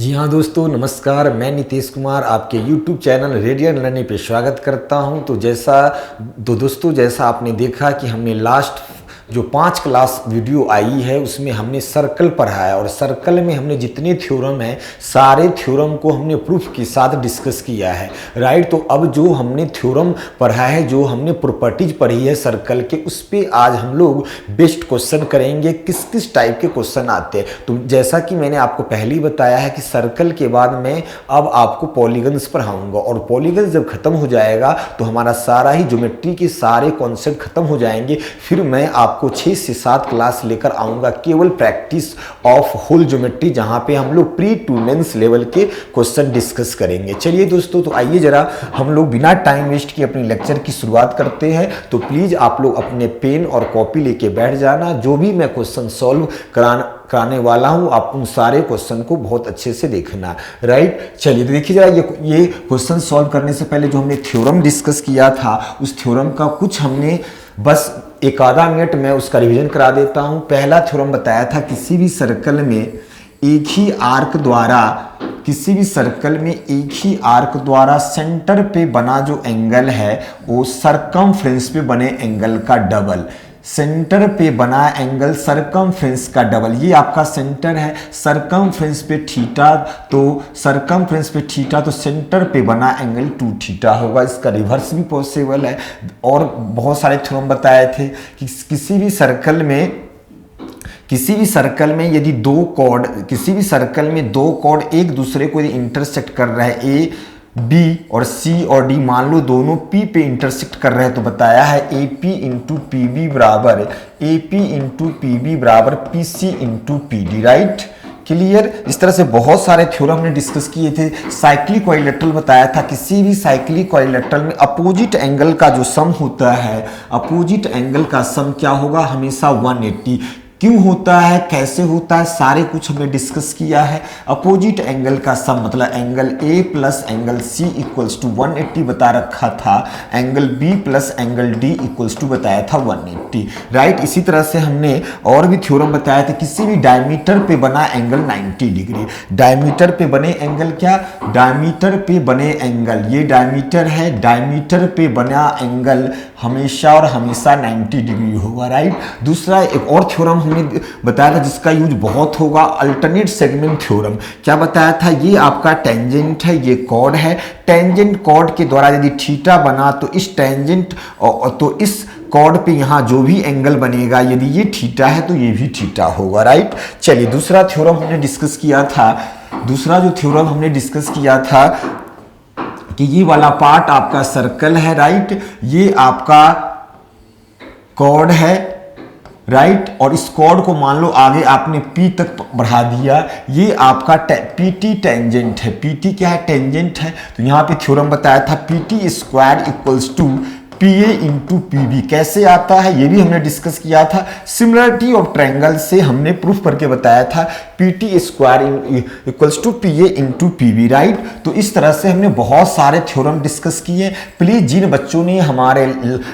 जी हाँ दोस्तों, नमस्कार। मैं नीतीश कुमार आपके YouTube चैनल रेडियन लर्निंग पे स्वागत करता हूं। तो दोस्तों जैसा आपने देखा कि हमने लास्ट जो 5 क्लास वीडियो आई है उसमें हमने सर्कल पढ़ा है और सर्कल में हमने जितने थ्योरम हैं सारे थ्योरम को हमने प्रूफ के साथ डिस्कस किया है, राइट। तो अब जो हमने थ्योरम पढ़ा है, जो हमने प्रॉपर्टीज पढ़ी है सर्कल के, उस पर आज हम लोग बेस्ट क्वेश्चन करेंगे। किस किस टाइप के क्वेश्चन आते हैं। तो जैसा कि मैंने आपको पहले ही बताया है कि सर्कल के बाद मैं अब आपको पॉलीगन्स पढ़ाऊंगा और पॉलीगन जब खत्म हो जाएगा तो हमारा सारा ही ज्योमेट्री के सारे कॉन्सेप्ट खत्म हो जाएंगे। फिर मैं आपको 6 से 7 क्लास लेकर आऊंगा केवल प्रैक्टिस ऑफ होल ज्योमेट्री, जहां पे हम लोग प्री टू मेंस लेवल के क्वेश्चन डिस्कस करेंगे। चलिए दोस्तों, तो आइए जरा हम लोग बिना टाइम वेस्ट किए अपनी लेक्चर की शुरुआत करते हैं। तो प्लीज आप लोग अपने पेन और कॉपी लेके बैठ जाना। जो भी मैं क्वेश्चन सॉल्व कराने वाला हूं, आप उन सारे क्वेश्चन को बहुत अच्छे से देखना, राइट। चलिए तो देखिए जरा, ये क्वेश्चन सॉल्व करने से पहले जो हमने थ्योरम डिस्कस किया था उस थ्योरम का कुछ हमने बस एक आधा मिनट में उसका रिवीजन करा देता हूं। पहला थ्योरम बताया था किसी भी सर्कल में एक ही आर्क द्वारा सेंटर पे बना जो एंगल है वो सरकमफ्रेंस पे बने एंगल का डबल। सेंटर पे बना एंगल सरकमफ्रेंस का डबल। ये आपका सेंटर है, सरकमफ्रेंस पे थीटा, तो सेंटर पे बना एंगल 2 थीटा होगा। इसका रिवर्स भी पॉसिबल है। और बहुत सारे थ्योरम बताए थे कि किसी भी सर्कल में यदि दो कॉर्ड एक दूसरे को इंटरसेक्ट कर रहे हैं, ए बी और सी और डी, मान लो दोनों पी पे इंटरसेक्ट कर रहे हैं, तो बताया है A P into P B बराबर P C into P D, right. Clear. इस तरह से बहुत सारे थ्योरम हमने डिस्कस किए थे। साइक्लिक क्वाड्रिलेटरल बताया था, किसी भी साइक्लिक क्वाड्रिलेटरल में अपोजिट एंगल का जो सम होता है, अपोजिट एंगल का सम क्या होगा, हमेशा 180। क्यों होता है, कैसे होता है, सारे कुछ हमने डिस्कस किया है। अपोजिट एंगल का सम मतलब angle A plus angle C equals to 180 बता रखा था। Angle B plus angle D equals to बताया था 180, राइट। इसी तरह से हमने और भी थ्योरम बताया था, किसी भी डायमीटर पे बना एंगल 90 डिग्री। डायमीटर पे बने एंगल क्या, डायमीटर पे बने एंगल, ये डायमीटर है, डायमीटर पे बना एंगल हमेशा और हमेशा 90 डिग्री होगा, राइट। दूसरा एक और थ्योरम हमने बताया था जिसका यूज बहुत होगा, अल्टरनेट सेगमेंट थ्योरम। क्या बताया था, ये आपका टेंजेंट है, ये कॉर्ड है, टेंजेंट कॉर्ड के द्वारा यदि थीटा बना तो इस कॉर्ड पे यहाँ जो भी एंगल बनेगा, यदि ये थीटा है तो ये भी थीटा होगा, राइट। चलिए दूसरा थ्योरम हमने डिस्कस किया था। दूसरा जो थ्योरम हमने डिस्कस किया था कि ये वाला पार्ट आपका सर्कल है, राइट, ये आपका कॉर्ड है, राइट। और इस कॉर्ड को मान लो आगे आपने P तक बढ़ा दिया, ये आपका PT टेंजेंट है। PT क्या है, टेंजेंट है। तो यहाँ पे थ्योरम बताया था PT square equals to PA into PB। कैसे आता है ये भी हमने डिस्कस किया था। सिमिलरिटी ऑफ ट्रायंगल से हमने प्रूफ करके बताया था PT square equals to PA into PB, right. तो इस तरह से हमने बहुत सारे थ्योरम डिस्कस किए। प्लीज जिन बच्चों ने हमारे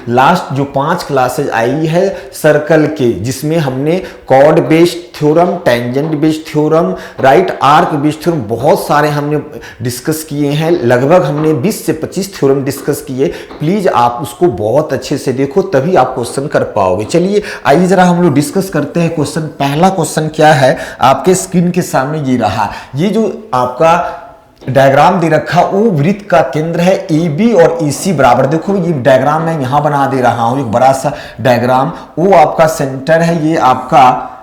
लास्ट जो 5 क्लासेज आई है सर्कल के, जिसमें हमने chord based theorem, tangent based theorem, right, arc based theorem, बहुत सारे हमने डिस्कस किए हैं। लगभग हमने 20 से 25 थ्योरम डिस्कस किए। प्लीज आप उसको बहुत अच्छे से देखो, तभी आप क्वेश्चन कर पाओगे। चलिए आइए जरा हम लोग डिस्कस करते हैं क्वेश्चन। पहला क्वेश्चन क्या है, आपके स्क्रीन के सामने ये रहा। ये जो आपका डायग्राम दे रखा वो वृत्त का केंद्र है AB और EC बराबर। देखो ये डायग्राम मैं यहां बना दे रहा हूं, एक बड़ा सा डायग्राम। वो आपका सेंटर है, ये आपका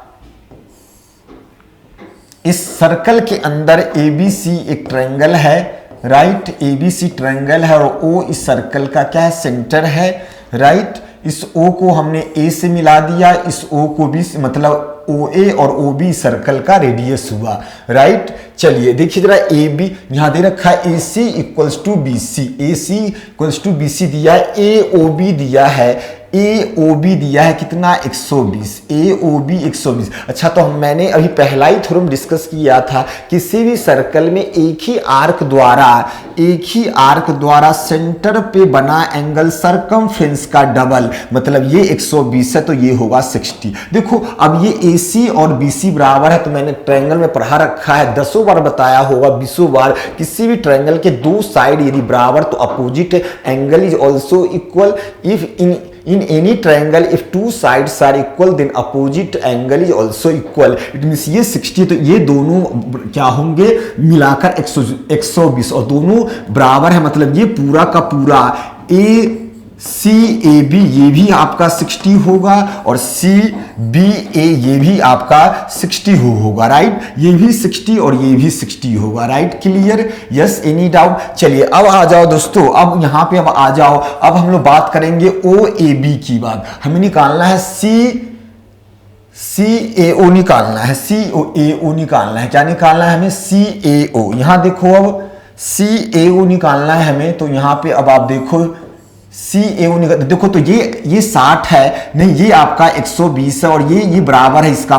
इस सर्कल के अंदर ABC एक ट्रायंगल है, राइट। ABC ट्रायंगल है और O इस सर्कल का क्या है, सेंटर है, राइट। इस O को हमने A से मिला दिया, इस O को भी, मतलब OA और OB सर्कल का रेडियस हुआ, राइट। चलिए देखिए जरा, AB यहां दे रखा है AC equals to BC, AC equals to BC दिया है, AOB दिया है, AOB दिया है कितना 120, AOB 120। अच्छा तो मैंने अभी पहला ही थ्योरम डिस्कस किया था, किसी भी सर्कल में एक ही आर्क द्वारा सेंटर पे बना एंगल सरकमफ्रेंस का डबल, मतलब ये 120 है तो ये होगा 60। देखो अब ये AC और BC बराबर है, तो मैंने ट्रायंगल में पढ़ा रखा है, 10 बार बताया होगा, 20 बार, किसी भी ट्रायंगल के दो साइड यदि बराबर तो opposite angle is also equal. If in any triangle if two sides are equal then opposite angle is also equal। it means ये 60 तो ये दोनों क्या होंगे मिलाकर 120 और दोनों बराबर है, मतलब ये पूरा का पूरा ACAB ये भी आपका 60 होगा और CBA ये भी आपका 60 होगा, राइट। ये भी 60 और ये भी 60 होगा, right. Clear, yes, any doubt. चलिए अब आ जाओ दोस्तों, अब यहां पे अब आ जाओ, अब हम लोग बात करेंगे OAB की बात। हमें निकालना है CAO निकालना है, CAO निकालना है। क्या निकालना है हमें? CAO। यहां देखो अब CAO निकालना है हमें, तो यहां पे अब आप देखो CAO निकाल, देखो तो ये 60 है, नहीं ये आपका 120 है और ये बराबर है। इसका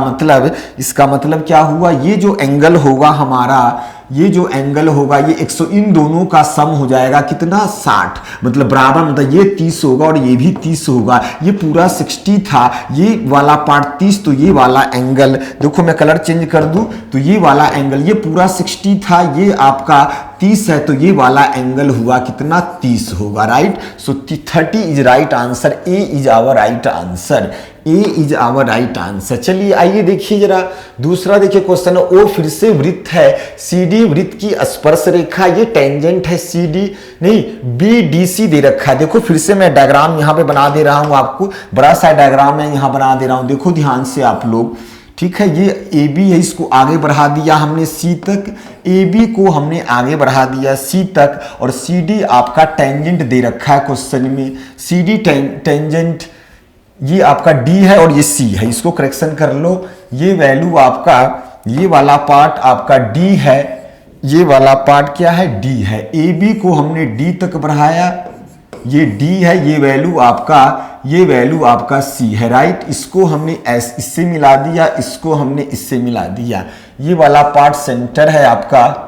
मतलब क्या हुआ, ये जो एंगल होगा हमारा, ये जो एंगल होगा ये 100, इन दोनों का सम हो जाएगा कितना 60, मतलब बराबर, मतलब ये 30 होगा और ये भी 30 होगा। ये पूरा 60 था, ये वाला पार्ट 30, तो ये वाला एंगल देखो मैं कलर चेंज कर दूं तो ये वाला एंगल, ये पूरा 60 था, ये आपका 30 है, तो ये वाला एंगल हुआ कितना 30 होगा, right. So 30 is right answer, A is our right answer, A is our right answer. चलिए आइए देखिए जरा दूसरा देखिए क्वेश्चन है। ओ फिर से वृत्त है, CD वृत्त की स्पर्श रेखा, ये टेंजेंट है CD, नहीं BDC दे रखा है। देखो फिर से मैं डायग्राम यहाँ पे बना दे रहा हूँ आपको, बड़ा सा डायग्राम मैं यहाँ बना दे रहा हूँ, देखो ध्यान से आप लोग, ठीक है। ये AB है, इसको आगे बढ़ा दिया हमने C तक, AB को हमने आगे बढ़ा दिया C तक, और CD आपका टेंजेंट दे रखा है क्वेश्चन में, CD टेंजेंट ये आपका D है और ये C है, इसको करेक्शन कर लो। ये वैल्यू आपका, ये वाला पार्ट आपका D है, ये वाला पार्ट क्या है D है। AB को हमने D तक बढ़ाया, ये D है, ये वैल्यू आपका C है, राइट। इसको हमने इससे मिला दिया, इसको हमने इससे मिला दिया। ये वाला पार्ट सेंटर है आपका,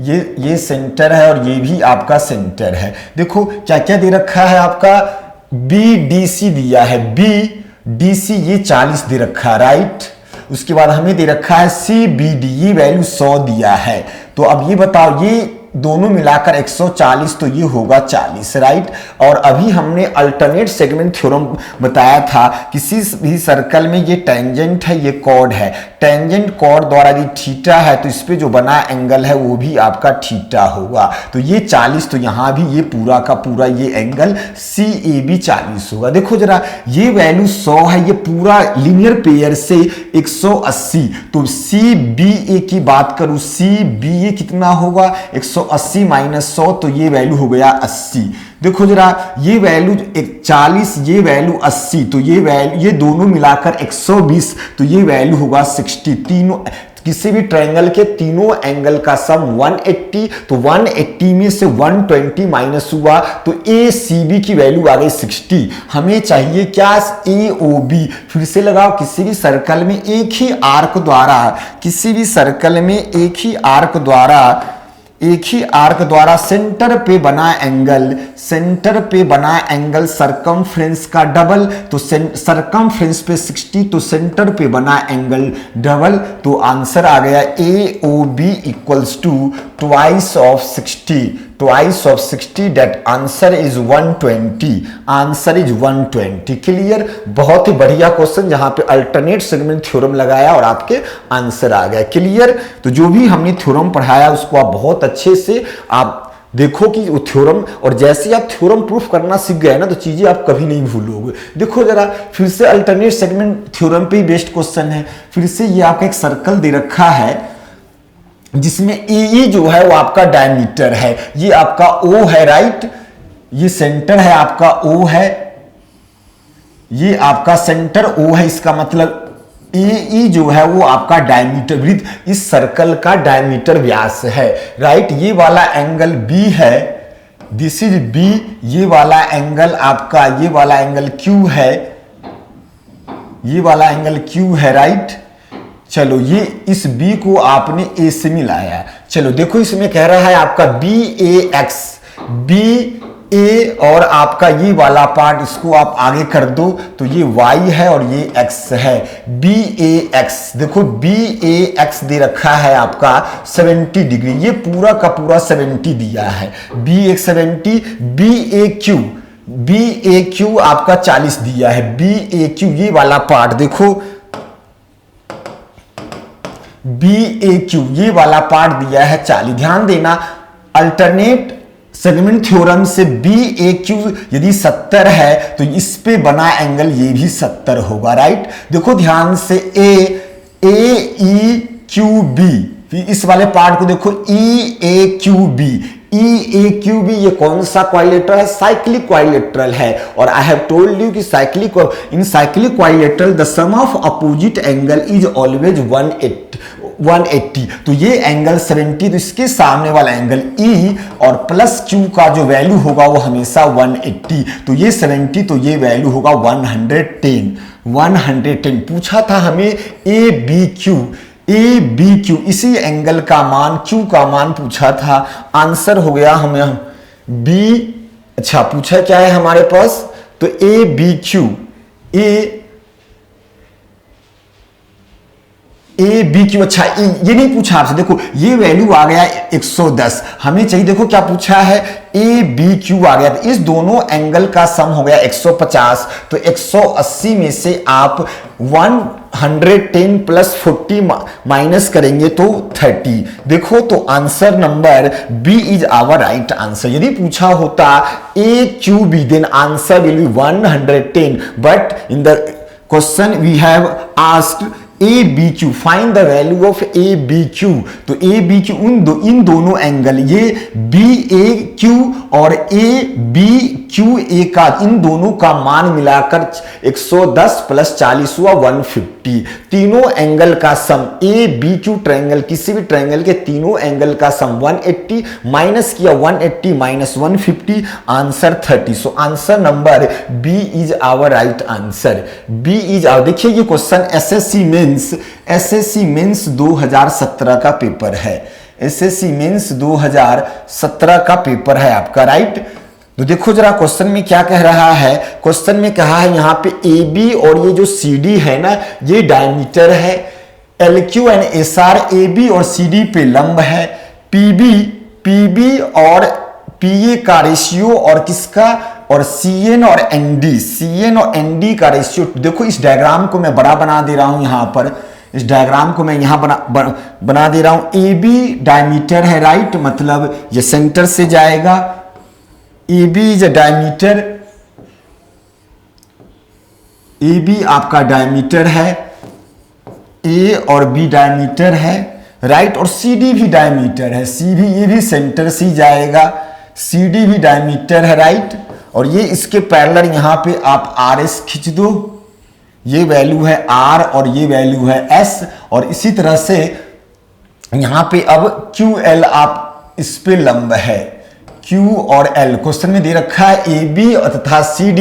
ये सेंटर है और ये भी आपका सेंटर है। देखो क्या क्या दे रखा है आपका, BDC दिया है, BDC ये 40 दे रखा है, राइट। उसके बाद हमें दे रखा है CBD, ये वैल्यू 100 दिया है। तो अब ये बताओ, ये दोनों मिलाकर 140, तो ये होगा 40, राइट। और अभी हमने अल्टरनेट सेगमेंट थ्योरम बताया था, किसी भी सर्कल में ये टेंजेंट है, ये कॉर्ड है, टेंजेंट कॉर्ड द्वारा यदि थीटा है तो इस पे जो बना एंगल है वो भी आपका थीटा होगा। तो ये 40, तो यहाँ भी ये पूरा का पूरा ये एंगल CAB 40 होगा। देखो जरा ये वैल्यू 100 है, ये पूरा लीनियर पेयर से 180, तो CBA की बात करूं, CBA कितना होगा 180 माइनस 100, तो ये वैल्यू हो गया 80। देखो जरा ये वैल्यू 40, ये वैल्यू 80, तो ये दोनों मिलाकर 120, तो ये वैल्यू होगा 60। तीनों किसी भी ट्रायंगल के तीनों एंगल का सम 180, तो 180 में से 120 माइनस हुआ तो ACB की वैल्यू आ गई 60। हमें चाहिए क्या, AOB। फिर से लगाओ, किसी भी सर्कल में एक ही आर्क द्वारा, किसी भी सर्कल में एक ही आर्क द्वारा सेंटर पे बना एंगल सरकमफ्रेंस का डबल, तो सरकमफ्रेंस पे 60, तो सेंटर पे बना एंगल डबल, तो आंसर आ गया AOB equals to twice of 60, that answer is 120, answer is 120। Clear, बहुत ही बढ़िया क्वेश्चन जहां पे अल्टरनेट सेगमेंट थ्योरम लगाया और आपके आंसर आ गया। क्लियर, तो जो भी हमने थ्योरम पढ़ाया उसको आप बहुत अच्छे से आप देखो कि वो थ्योरम, और जैसे आप थ्योरम प्रूफ करना सीख गए ना तो चीजें आप कभी नहीं भूलोगे। देखो जरा फिर से अल्टरनेट सेगमेंट थ्योरम पे ही बेस्ड क्वेश्चन है। फिर से ये आपका एक सर्कल दे रखा है जिसमें AE जो है वो आपका डायमीटर है, ये आपका O है, राइट। ये सेंटर है आपका O है, ये आपका सेंटर O है, इसका मतलब AE जो है वो आपका डायमीटर, वृत्त इस सर्कल का डायमीटर व्यास है, राइट। ये वाला एंगल B है, दिस इज बी, ये वाला एंगल आपका, ये वाला एंगल क्यू है, ये वाला एंगल क्यू है, राइट। चलो ये इस B को आपने A से मिलाया। चलो देखो इसमें कह रहा है आपका BAX, BA और आपका ये वाला पार्ट इसको आप आगे कर दो तो ये Y है और ये X है, BAX। देखो BAX दे रखा है आपका 70 डिग्री, ये पूरा का पूरा 70 दिया है, BAX 70, BAQ आपका 40 दिया है, BAQ ये वाला पार्ट देखो, BAQ ये वाला पार्ट दिया है 40। ध्यान देना अल्टरनेट सेगमेंट थ्योरम से BAQ यदि 70 है तो इस पे बना एंगल ये भी 70 होगा, राइट। देखो ध्यान से AEQB, इस वाले पार्ट को देखो EAQB, EAQB ये कौन सा क्वाड्रिलेटरल है? साइक्लिक क्वाड्रिलेटरल है। और आई हैव टोल्ड यू कि in cyclic quadrilateral the sum of opposite angle is always 180। तो ये एंगल 70, तो इसके सामने वाला एंगल E और प्लस Q का जो वैल्यू होगा वो हमेशा 180। तो ये 70, तो ये वैल्यू होगा 110। पूछा था हमें ABQ इसी एंगल का मान, Q का मान पूछा था। आंसर हो गया हमें B। अच्छा पूछा क्या है हमारे पास, तो ABQ, ABQ। अच्छा ये नहीं पूछा आपसे, देखो ये वैल्यू आ गया 110, हमें चाहिए देखो क्या पूछा है, ABQ आ गया। तो इस दोनों एंगल का सम हो गया 150, तो 180 में से आप 110 प्लस 40 माइनस करेंगे तो 30। देखो तो answer number B is our right answer. यदि पूछा होता AQB then answer will be 110, but in the question we have asked ABQ, find the value of ABQ। तो ABQ इन दोनों एंगल, ये BAQ और ABQA का, इन दोनों का मान मिलाकर 110 प्लस 40 हुआ 150। तीनों एंगल का सम ABQ ट्रायंगल, किसी भी ट्रायंगल के तीनों एंगल का सम 180 माइनस किया 180 minus 150, answer 30। So answer number B is our right answer. B is our. देखिए ये क्वेश्चन SSC मेंस 2017 का पेपर है, SSC मेंस 2017 का पेपर है आपका, राइट। तो देखो जरा क्वेश्चन में क्या कह रहा है, क्वेश्चन में कहा है यहाँ पे AB और ये जो CD है ना, ये डायमीटर है, LQ एंड SR AB और CD पे लंब है, PB और PA का रेशियो और किसका, और CN और ND का रेशियो। देखो इस डायग्राम को मैं बड़ा बना दे रहा हूं यहां पर, इस डायग्राम को मैं यहां बना दे रहा हूं। AB डायमीटर है, राइट, मतलब ये सेंटर से जाएगा, AB is a diameter, AB आपका डायमीटर है, A और B डायमीटर है, राइट, और CD भी डायमीटर है, ये भी सेंटर से जाएगा, CD भी डायमीटर है, राइट। और ये इसके पैरेलल यहां पे आप RS खींच दो, ये वैल्यू है R और ये वैल्यू है S। और इसी तरह से यहां पे अब QL आप इस पे लंब है, Q और L क्वेश्चन में दे रखा है AB तथा CD,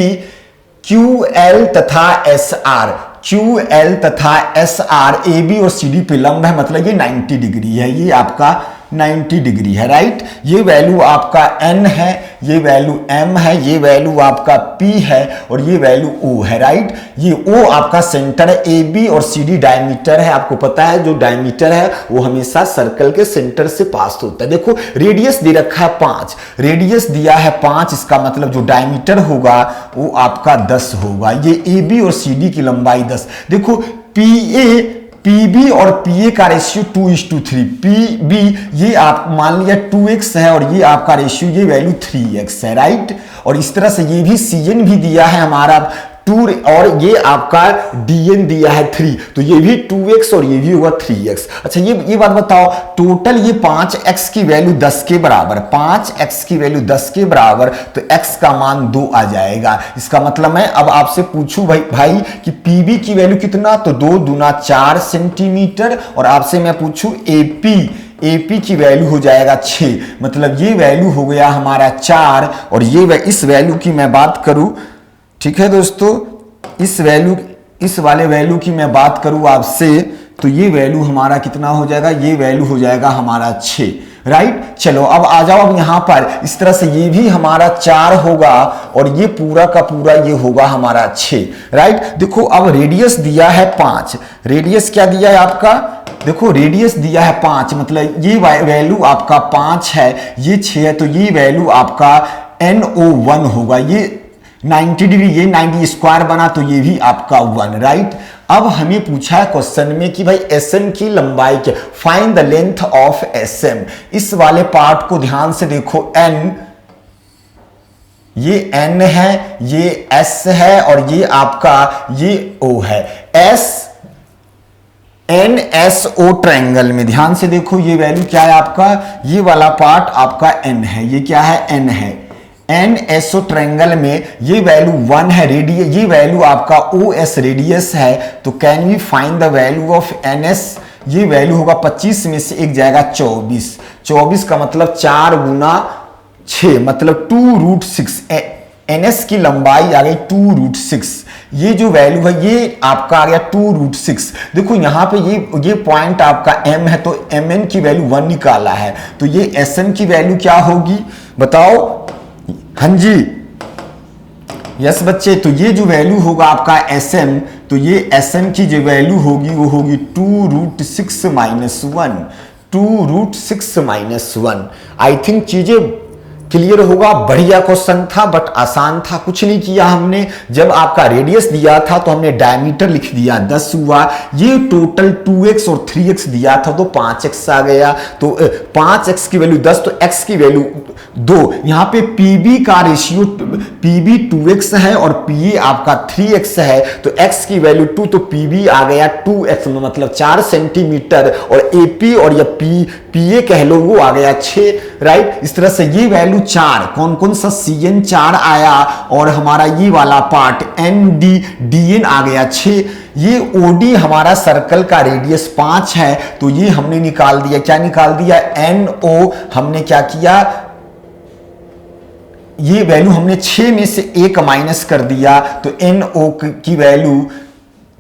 QL तथा SR, QL तथा SR AB और CD पे लंब है, मतलब ये 90 डिग्री है, ये आपका 90 डिग्री है, राइट। ये वैल्यू आपका N है, ये वैल्यू M है, ये वैल्यू आपका P है और ये वैल्यू O है, राइट। ये O आपका सेंटर है, AB और CD डायमीटर है। आपको पता है जो डायमीटर है वो हमेशा सर्कल के सेंटर से पास होता है। देखो रेडियस दे रखा है 5, रेडियस दिया है 5, इसका मतलब जो डायमीटर होगा वो आपका 10 होगा। ये AB और CD की लंबाई 10। देखो PB और PA का रेशियो 2:3, PB ये आप मान लिया 2x है और ये आपका रेशियो, ये वैल्यू 3x है, राइट। और इस तरह से ये भी CN भी दिया है हमारा 2 और ये आपका DN दिया है 3, तो ये भी 2x और ये भी होगा 3x। अच्छा ये बात बताओ, टोटल ये 5x की वैल्यू 10 के बराबर, 5x की वैल्यू 10 के बराबर, तो x का मान 2 आ जाएगा। इसका मतलब मैं अब आपसे पूछूं भाई कि PB की वैल्यू कितना, तो 2 दूना 4 सेंटीमीटर। और आपसे मैं पूछूं AP की वैल्यू हो जाएगा 6, मतलब ये वैल्यू हो गया हमारा 4। और ये इस वैल्यू की मैं बात करूं, ठीक है दोस्तों, इस वाले वैल्यू की मैं बात करूं आपसे, तो ये वैल्यू हमारा कितना हो जाएगा, ये वैल्यू हो जाएगा हमारा 6, राइट। चलो अब आ जाओ, अब यहां पर इस तरह से ये भी हमारा 4 होगा और ये पूरा का पूरा ये होगा हमारा 6, राइट। देखो अब रेडियस दिया है 5, रेडियस क्या दिया है आपका, देखो रेडियस दिया है 5, मतलब ये वैल्यू आपका 5 है, ये 6 है, तो ये वैल्यू आपका NO1 होगा। ये 90 डिग्री, ये 90 स्क्वायर बना, तो ये भी आपका 1, राइट। अब हमें पूछा है क्वेश्चन में कि भाई SM की लंबाई क्या, find the length of SM। इस वाले पार्ट को ध्यान से देखो, N, ये N है, ये S है और ये आपका ये O है। NSO ट्रायंगल में ध्यान से देखो, ये वैल्यू क्या है आपका, ये वाला पार्ट आपका N है, ये क्या है, N है। NSO ट्रायंगल में ये वैल्यू 1 है, रेडियस, ये वैल्यू आपका OS रेडियस है, तो can we find the value of NS। ये वैल्यू होगा 25 में से एक जाएगा 24, 24 का मतलब 4 गुना 6, मतलब 2√6। NS की लंबाई आ गई 2√6। ये जो वैल्यू है ये आपका आ गया 2√6। देखो यहां पे ये पॉइंट आपका M है, तो MN की वैल्यू 1 निकाला है, तो ये SM की वैल्यू क्या होगी बताओ। हाँ जी, यस बच्चे, तो ये जो वैल्यू होगा आपका SM, तो ये SM की जो वैल्यू होगी वो होगी 2√6 - 1, 2√6 - 1। आई थिंक चीजें क्लियर होगा। बढ़िया क्वेश्चन था बट आसान था, कुछ नहीं किया हमने। जब आपका रेडियस दिया था तो हमने डायमीटर लिख दिया, 10 हुआ। ये टोटल 2x और 3x दिया था तो 5x आ गया, तो 5x की वैल्यू 10, तो x की वैल्यू 2। यहां पे PB का रेशियो, PB 2x है और PA आपका 3x है, तो x की वैल्यू 2, तो PB आ गया 2x, मतलब 4 सेंटीमीटर, और AP और या PA कह लो वो आ गया 6, राइट। इस तरह से ये वैल्यू 4, कौन कौन सा CN 4 आया, और हमारा ये वाला पार्ट ND DN आ गया 6। ये OD हमारा सर्कल का रेडियस 5 है, तो ये हमने निकाल दिया, क्या निकाल दिया, NO हमने क्या किया, ये वैल्यू हमने 6 में से 1 माइनस कर दिया, तो NO की वैल्यू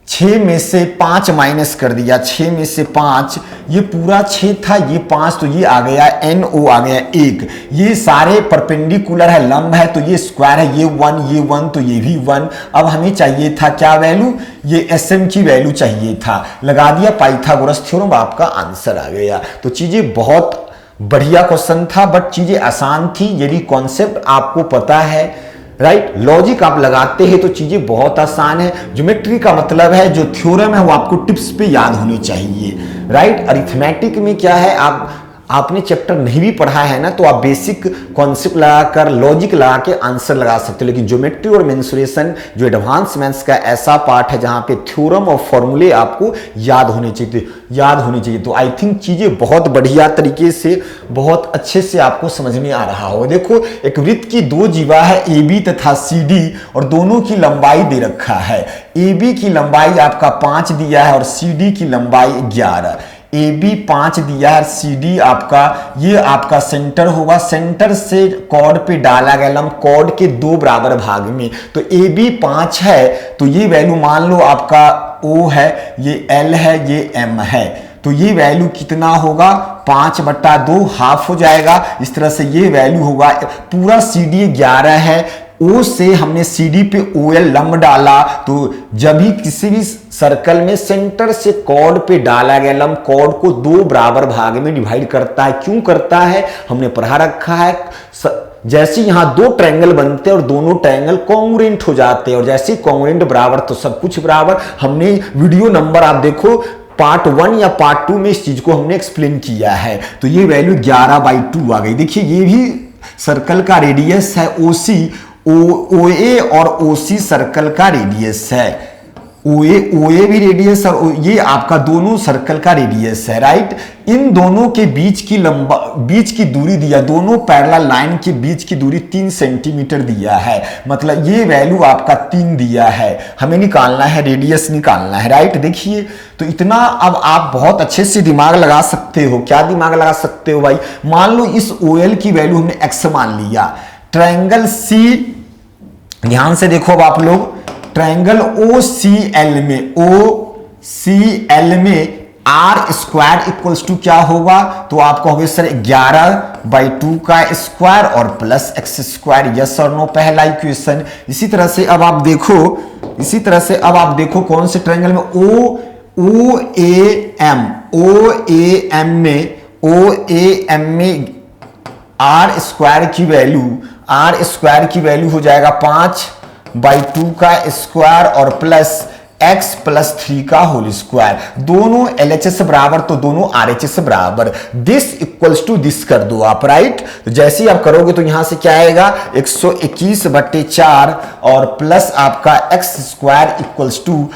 6 में से 5 माइनस कर दिया, 6 में से 5, ये पूरा 6 था, ये 5, तो ये आ गया NO आ गया 1। ये सारे परपेंडिकुलर है, लंब है, तो ये स्क्वायर है, ये 1, तो ये भी 1। अब हमें चाहिए था क्या वैल्यू, ये SM की वैल्यू चाहिए था, लगा दिया पाइथागोरस थ्योरम, आपका आंसर आ गया। तो चीजें बहुत बढ़िया क्वेश्चन था बट चीजें आसान थी, यदि कॉन्सेप्ट आपको पता है, राइट, लॉजिक आप लगाते हैं तो चीजें बहुत आसान है। ज्योमेट्री का मतलब है जो थ्योरम है वो आपको टिप्स पे याद होनी चाहिए, राइट। अरिथमेटिक में क्या है, आपने चैप्टर नहीं भी पढ़ा है ना, तो आप बेसिक कॉन्सेप्ट लगाकर, लॉजिक लगा के आंसर लगा सकते हो, लेकिन ज्योमेट्री और मेंसुरेशन जो एडवांस मैथ्स का ऐसा पार्ट है जहां पे थ्योरम और फॉर्मूले आपको याद होने चाहिए। तो आई थिंक चीजें बहुत बढ़िया तरीके से, बहुत अच्छे से आपको समझ में आ रहा होगा। देखो एक वृत्त की 2 जीवा है, AB तथा CD, और दोनों की लंबाई दे रखा है। AB की लंबाई आपका 5 दिया है और CD की लंबाई 11। AB 5 दिया है, CD आपका, ये आपका सेंटर होगा, सेंटर से कॉर्ड पे डाला गया लंब कॉर्ड के 2 बराबर भाग में, तो AB 5 है, तो ये वैल्यू मान लो आपका O है, ये L है, ये M है, तो ये वैल्यू कितना होगा, 5/2 हाफ हो जाएगा। इस तरह से ये वैल्यू होगा, पूरा CD 11 है, O से हमने CD पे OL लंब डाला, तो जब भी किसी भी सर्कल में सेंटर से कॉर्ड पे डाला गया लंब कॉर्ड को 2 बराबर भाग में डिवाइड करता है। क्यों करता है, हमने पढ़ा रखा है। जैसे यहां 2 ट्रायंगल बनते हैं और दोनों ट्रायंगल कॉन्ग्रुएंट हो जाते हैं, और जैसे कॉन्ग्रुएंट बराबर तो सब कुछ बराबर। हमने वीडियो नंबर आप देखो पार्ट 1 या पार्ट 2 में इस चीज को हमने एक्सप्लेन किया है। तो ये वैल्यू 11/2 आ गई। देखिए ये भी सर्कल का रेडियस है OC, OA और OC सर्कल का रेडियस है। OA भी रेडियस और ये आपका दोनों सर्कल का रेडियस है, राइट। इन दोनों के बीच की दूरी दिया, दोनों पैरेलल लाइन के बीच की दूरी 3 सेंटीमीटर दिया है, मतलब ये वैल्यू आपका 3 दिया है, हमें निकालना है, रेडियस निकालना है, राइट। देखिए तो इतना अब आप बहुत अच्छे से दिमाग लगा सकते हो। क्या दिमाग लगा सकते हो भाई, मान लो इस OL की वैल्यू हमने x मान लिया, ट्रायंगल C, ध्यान से देखो अब आप लोग, ट्रायंगल OCL में आर स्क्वायर इक्वल्स टू क्या होगा, तो आप कहोगे सर 11/2 का स्क्वायर और प्लस एक्स स्क्वायर, यस और नो, पहला इक्वेशन। इसी तरह से अब आप देखो कौन से ट्रायंगल में OAM में आर स्क्वायर की वैल्यू हो जाएगा 5/2 का स्क्वायर और प्लस x + 3 का होल स्क्वायर, दोनों LHS बराबर तो दोनों RHS बराबर, दिस इक्वल्स टू दिस कर दो आप, राइट। तो जैसे ही आप करोगे तो यहां से क्या आएगा 121/4 और प्लस आपका x² इक्वल्स टू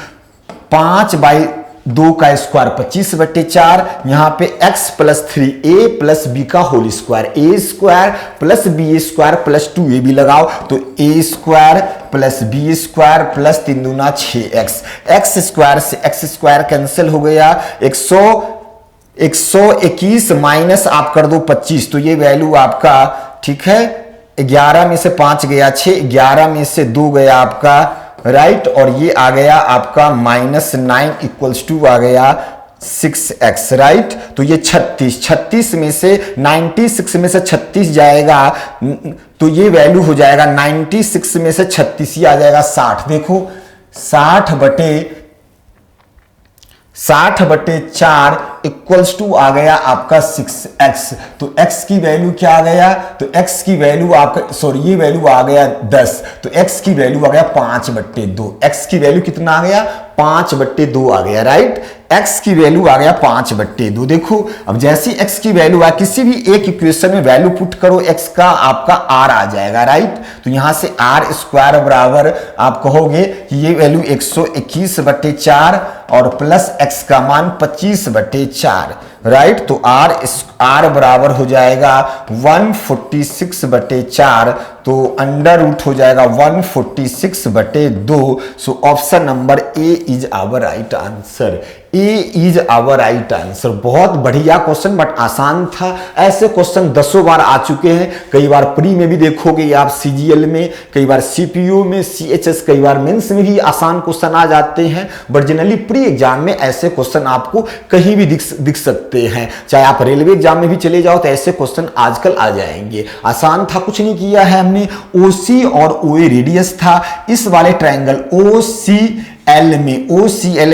5/2 का स्क्वायर 25/4, यहां पे x + 3 a + b का whole square, a² + b² + 2ab लगाओ तो a² + b² + 3 दूना 6x, x² से x² कैंसिल हो गया, 121 माइनस आप कर दो 25, तो ये वैल्यू आपका, ठीक है, 11 में से 5 गया 6, 11 में से 2 गया आपका, राइट, और ये आ गया आपका -9 इक्वल्स टू आ गया 6x, राइट। तो ये 36 में से 96 में से 36 जाएगा तो ये वैल्यू हो जाएगा 96 में से 36 ही आ जाएगा 60। देखो 60/4 इक्वल्स टू आ गया आपका 6x, तो x की वैल्यू क्या आ गया, तो x की वैल्यू आपका, सॉरी ये वैल्यू आ गया 10, तो x की वैल्यू आ गया 5/2, x की वैल्यू कितना आ गया 5/2 आ गया, राइट। x की वैल्यू आ गया 5/2। देखो अब जैसी x की वैल्यू आ, किसी भी एक इक्वेशन में वैल्यू पुट करो, x का आपका r आ जाएगा, राइट। तो यहां से r² बराबर आप कहोगे कि ये वैल्यू 121/4 और प्लस x का मान 25/4, राइट। तो r बराबर हो जाएगा 146/4, तो अंडर रूट हो जाएगा 146/2। So option number A is our right answer, A is our right answer. बहुत बढ़िया क्वेश्चन, बट आसान था। ऐसे क्वेश्चन 10 बार आ चुके हैं, कई बार प्री में भी देखोगे आप, CGL में, कई बार CPO में, CHS, कई बार मेंस में भी आसान क्वेश्चन आ जाते हैं, बट जनरली प्री एग्जाम में ऐसे क्वेश्चन आपको कहीं भी दिख सकते हैं। चाहे आप रेलवे एग्जाम में भी चले जाओ तो ऐसे क्वेश्चन आजकल आ जाएंगे। आसान था, कुछ नहीं किया है हमने। OC और OA रेडियस था, इस वाले ट्रायंगल OCL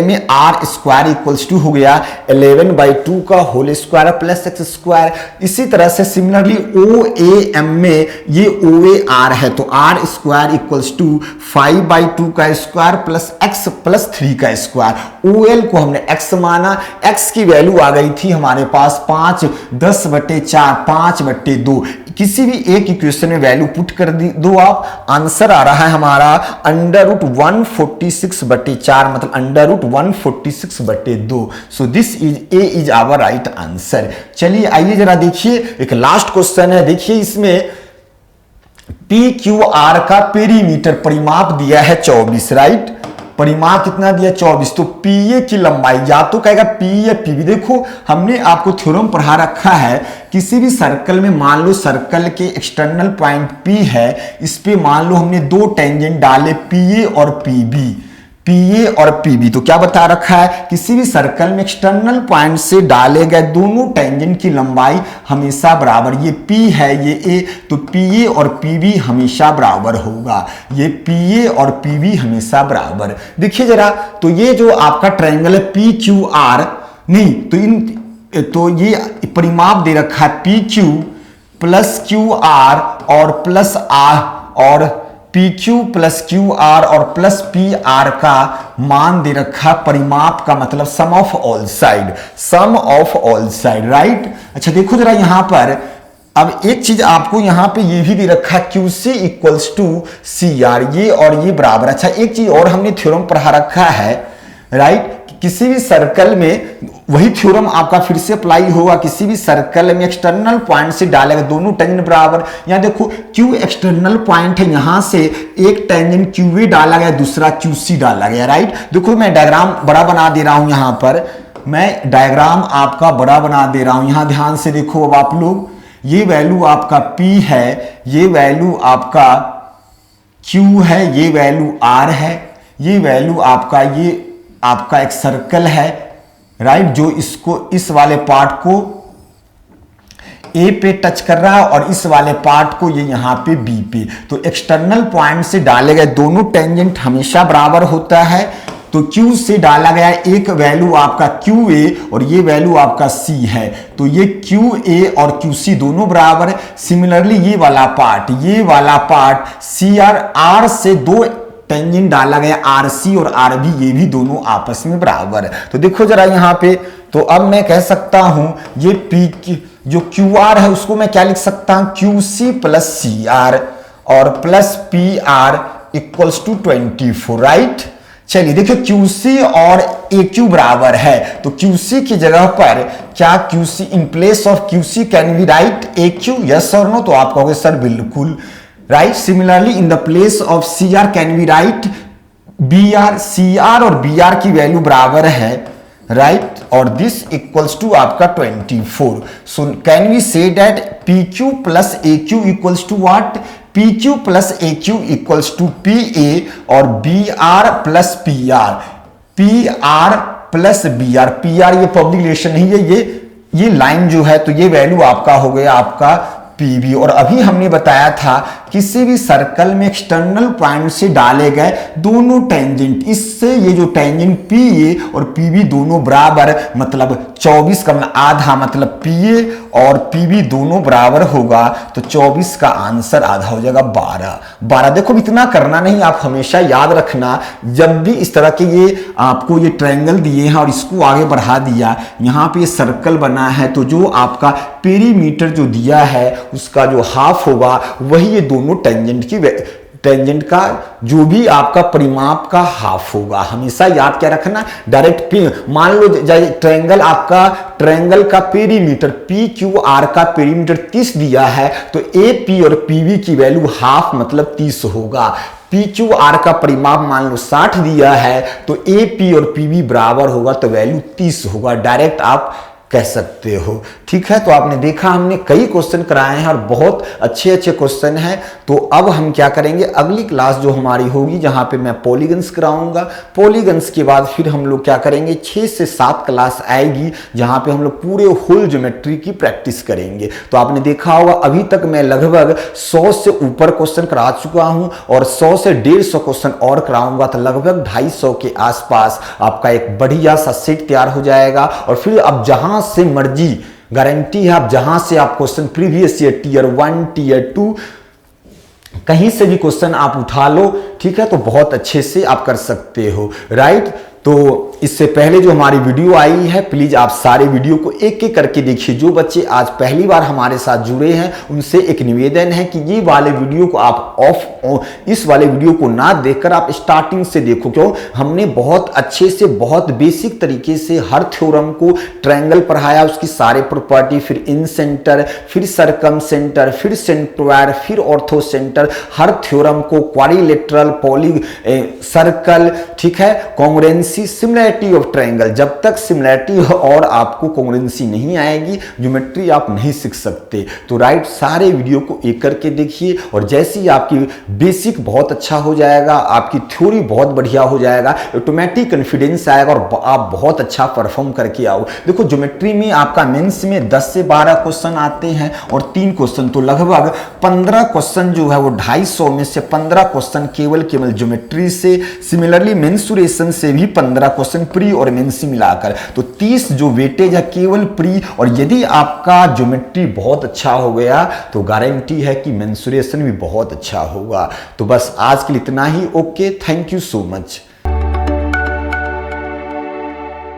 में r² इक्वल्स टू हो गया 11/2 का होल स्क्वायर प्लस x²। इसी तरह से सिमिलरली OAM में ये OAR है, तो r² इक्वल्स टू 5/2 का स्क्वायर प्लस x + 3 का स्क्वायर। OL को हमने x माना, x की वैल्यू आ गई थी हमारे पास 5, 10/4, 5/2। किसी भी एक इक्वेशन में वैल्यू पुट कर दो आप, आंसर आ रहा है हमारा √146/4, मतलब √146/2। So this is A is our right answer. चलिए आइए जरा देखिए, एक लास्ट क्वेश्चन है। देखिए इसमें PQR का पेरीमीटर परिमाप दिया है 24, राइट। परिमाप कितना दिया 24, तो PA की लंबाई या तो कहेगा P या PB। देखो हमने आपको थ्योरम पढ़ा रखा है, किसी भी सर्कल में मान लो सर्कल के एक्सटर्नल पॉइंट P है, इस पे मान लो हमने 2 टेंजेंट डाले PA और PB, तो क्या बता रखा है, किसी भी सर्कल में एक्सटर्नल पॉइंट से डाले गए दोनों टेंजेंट की लंबाई हमेशा बराबर, ये P है ये A, तो PA और PB हमेशा बराबर होगा, ये PA और PB हमेशा बराबर। देखिए जरा, तो ये जो आपका ट्रायंगल है PQR, नहीं तो ये परिमाप दे रखा है PQ + QR और प्लस R, और PQ + QR और प्लस PR का मान दे रखा, परिमाप का मतलब सम ऑफ ऑल साइड, राइट। अच्छा देखो जरा यहां पर अब एक चीज आपको यहां पे ये भी दे रखा है QC इक्वल्स टू CR, ये और ये बराबर। अच्छा, एक चीज और हमने थ्योरम पढ़ा रखा है, राइट, किसी भी सर्कल में वही थ्योरम आपका फिर से अप्लाई होगा। किसी भी सर्कल में एक्सटर्नल पॉइंट से डालेगा दोनों टेंजेंट बराबर। यहां देखो Q एक्सटर्नल पॉइंट है, यहां से एक टेंजेंट QA डाला गया, दूसरा QC डाला गया, राइट। देखो मैं डायग्राम बड़ा बना दे रहा हूं, यहां पर मैं डायग्राम आपका बड़ा बना दे रहा हूं। यहां ध्यान से देखो अब आप लोग, ये वैल्यू आपका P है, ये वैल्यू आपका Q है, ये वैल्यू R है, ये वैल्यू आपका, ये आपका एक सर्कल है, राइट, जो इसको, इस वाले पार्ट को A पे टच कर रहा है और इस वाले पार्ट को ये यहां पे B पे। तो एक्सटर्नल पॉइंट से डाले गए दोनों टेंजेंट हमेशा बराबर होता है। तो Q से डाला गया एक वैल्यू आपका QA और ये वैल्यू आपका C है, तो ये QA और QC दोनों बराबर है। सिमिलरली ये वाला पार्ट CR, R से दो टेंजेंट डाला गया RC और RB, ये भी दोनों आपस में बराबर है। तो देखो जरा यहाँ पे, तो अब मैं कह सकता हूं ये P जो QR है उसको मैं क्या लिख सकता हूं, QC प्लस CR और plus PR equals to 24, right. चलिए देखिए QC और AQ बराबर है, तो QC की जगह पर क्या QC in place of QC can be right AQ, yes और नो, तो आप कहोगे सर बिल्कुल, right. Similarly in the place of CR can be right BR, CR और BR की वैल्यू बराबर है, राइट, और दिस इक्वल्स टू आपका 24। So can we say that PQ plus AQ equals to what, PQ plus AQ equals to PA और BR plus PR, PR plus BR, PR ये public relation नहीं है, ये लाइन जो है, तो ये वैल्यू आपका हो गया आपका PB। और अभी हमने बताया था किसी भी सर्कल में एक्सटर्नल पॉइंट से डाले गए दोनों टेंजेंट, इससे ये जो टेंजेंट PA और PB दोनों बराबर, मतलब 24 का आधा, मतलब PA और PB दोनों बराबर होगा, तो 24 का आंसर आधा हो जाएगा 12। देखो इतना करना नहीं, आप हमेशा याद रखना, जब भी इस तरह के ये आपको ये ट्रायंगल दिए हैं और इसको आगे बढ़ा दिया, यहाँ पे सर्कल बना है, तो जो आपका पेरीमीटर जो दिया है उसका जो हाफ होगा वही ये दोनों टेंजेंट का जो भी आपका परिमाप का हाफ होगा। हमेशा याद क्या रखना, डायरेक्ट मान लो ट्रायंगल आपका, ट्रायंगल का पेरीमीटर PQR का पेरीमीटर 30 दिया है, तो AP और PB की वैल्यू हाफ मतलब 30 होगा। PQR का परिमाप मान लो 60 दिया है, तो AP और PB बराबर होगा, तो वैल्यू 30 होगा, डायरेक्ट आप कह सकते हो। ठीक है, तो आपने देखा हमने कई क्वेश्चन कराए हैं और बहुत अच्छे क्वेश्चन हैं। तो अब हम क्या करेंगे, अगली क्लास जो हमारी होगी जहां पे मैं पॉलीगन्स कराऊंगा, पॉलीगन्स के बाद फिर हम लोग क्या करेंगे, 6 से 7 क्लास आएगी जहां पे हम लोग पूरे होल ज्योमेट्री की प्रैक्टिस करेंगे। तो आपने देखा होगा अभी तक मैं लगभग 100 से ऊपर क्वेश्चन करा चुका हूं और 100 से 150 क्वेश्चन और कराऊंगा, तो लगभग 250 के आसपास आपका एक बढ़िया सा सेट तैयार हो जाएगा। और फिर अब जहां से मर्जी, गारंटी है, आप जहां से आप question previous year tier 1 tier 2 कहीं से भी क्वेश्चन आप उठा लो, ठीक है, तो बहुत अच्छे से आप कर सकते हो, राइट। तो इससे पहले जो हमारी वीडियो आई है, प्लीज आप सारे वीडियो को एक एक करके देखिए। जो बच्चे आज पहली बार हमारे साथ जुड़े हैं उनसे एक निवेदन है कि ये वाले वीडियो को आप इस वाले वीडियो को ना देखकर आप स्टार्टिंग से देखो, क्यों हमने बहुत अच्छे से, बहुत बेसिक तरीके से हर थ्योरम को, ट्रायंगल पढ़ाया, उसकी सारे प्रॉपर्टी, फिर इन सेंटर, फिर सरकम सेंटर, फिर सेंट्रोइड, फिर ऑर्थो सेंटर, हर थ्योरम को, क्वाड्रिलेटरल, सर्कल, ठीक है, कांग्रुएंसी, सिमिलैरिटी ऑफ ट्रायंगल। जब तक सिमिलैरिटी और आपको कांग्रुएंसी नहीं आएगी, ज्योमेट्री आप नहीं सीख सकते। तो राइट, सारे वीडियो को एक करके देखिए और जैसे ही आपकी बेसिक बहुत अच्छा हो जाएगा, आपकी थ्योरी बहुत बढ़िया हो जाएगा, ऑटोमेटिक कॉन्फिडेंस आएगा और आप बहुत अच्छा परफॉर्म करके आओ। देखो ज्योमेट्री में आपका मेंस में 10 से 12 क्वेश्चन आते हैं और 3 क्वेश्चन, तो लगभग 15 क्वेश्चन जो है वो 250 में से 15 क्वेश्चन केवल ज्योमेट्री से, सिमिलरली मेंसुरेशन से भी 15 क्वेश्चन प्री और मेंस मिलाकर, तो 30 जो वेटेज है केवल प्री। और यदि आपका ज्योमेट्री बहुत अच्छा हो गया तो गारंटी है कि मेंसुरेशन भी बहुत अच्छा होगा। तो बस आज के लिए इतना ही। Okay, thank you so much.